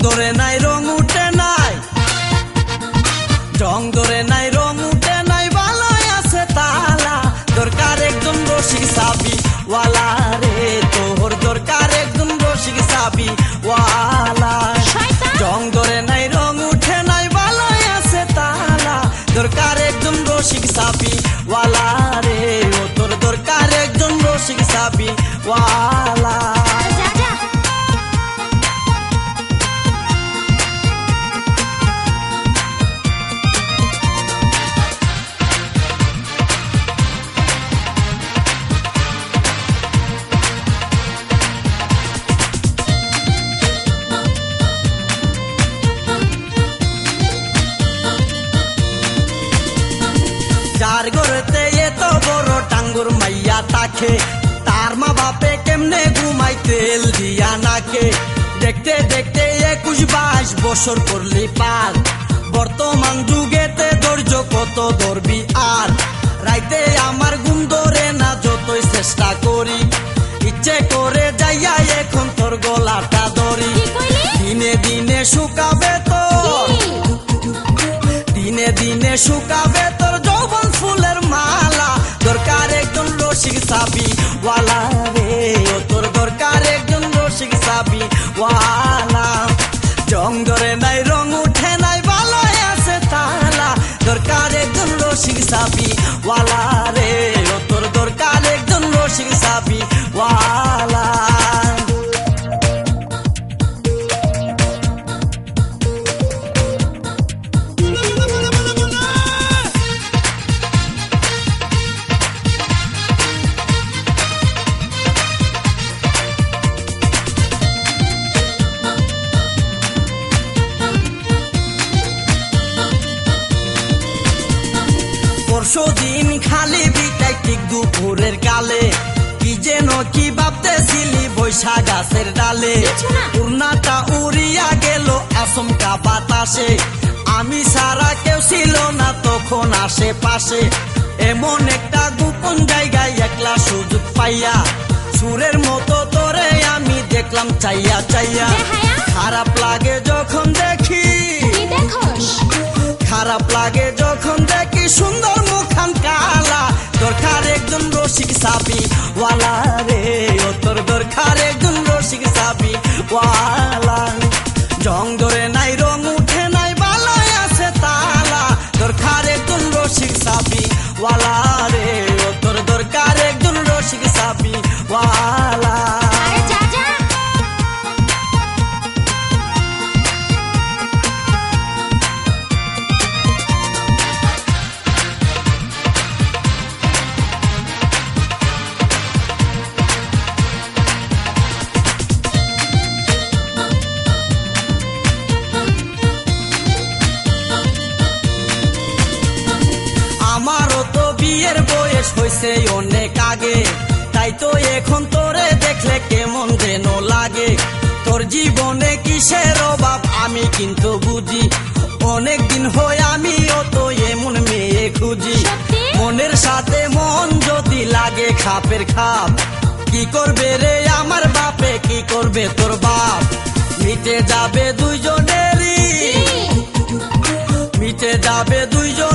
ধরে নাই রং উঠে নাই, রং ধরে নাই রং উঠে নাই, ভালোই আছে তালা। দরকার একজন রসিক চাবি ওয়ালা রে, তোর দরকার একজন রসিক চাবি ওয়ালা। রং ধরে নাই রং উঠে নাই, ভালোই আছে তালা। দরকার একজন রসিক চাবি ওয়ালা রে, ও তোর দরকার একজন রসিক চাবি ওয়ালা। যার ঘরেতে এত বড় টাঙ্গুর মাইয়া তাকে, তার মা বাপে কেমনে ঘুমাই তেল দিয়া নাকে। দেখতে দেখতে 21-22 বছর করলি পার, বর্তমান যুগেতে ধৈর্য কত ধরবি আর। রাইতে আমার ঘুম ধরে না যতই চেষ্টা করি, ইচ্ছে করে যাইয়া এখন তোর গলাটা ধরি। দিনে দিনে শুকাবে তোর, দিনে দিনে শুকাবে তোর যৌবন ফুলের মালা। দরকার একজন রসিক চাবি ওয়ালা রে, ও তোর দরকার একজন রসিক চাবি ওয়ালা। রং ধরে নাই রং উঠে নাই, ভালোই আছে তালা। দরকার একজন রসিক চাবি ওয়ালা রে, ও তোর দরকার একজন রসিক চাবি ওয়ালা। পরশুদিন খালি বিটাই ঠিক দুপুরের কালে, কি যেন কি ভাবতেছিলি বৈশা গাছের ডালে। উড়নাটা উড়িয়া গেল আচমকা বাতাসে, আমি সারা কেউ ছিল না তখন আশেপাশে। এমন একটা গোপন জায়গায় একলা সুযোগ পাইয়া, সুরের মতো তোরে আমি দেখলাম চাইয়া চাইয়া। খারাপ লাগে যখন দেখি, খারাপ লাগে যখন দেখি সুন্দর মুখান কালা। দরকার একজন রসিক চাবি ওয়ালা রে, ও তোর দরকার একজন রসিক চাবি ওয়ালা। রং ধরে নাই রং উঠে নাই, ভালোই আছে তালা। দরকার একজন রসিক চাবি ওয়ালা রে, ও তোর দরকার একজন রসিক চাবি ওয়ালা। আমারও তো বিয়ের বয়স হয়েছে অনেক আগে, তাই তো এখন তোরে দেখলে কেমন যেন লাগে। তোর জীবনে কিসের অভাব আমি কিন্তু বুঝি, অনেক দিন হয় আমিও তো এমন মেয়ে খুঁজি। মনের সাথে মন যদি লাগে খাপের খাপ, কি করবে রে আমার বাপে, কি করবে তোর বাপ। মিটে যাবে দুইজনেরই, মিটে যাবে দুইজন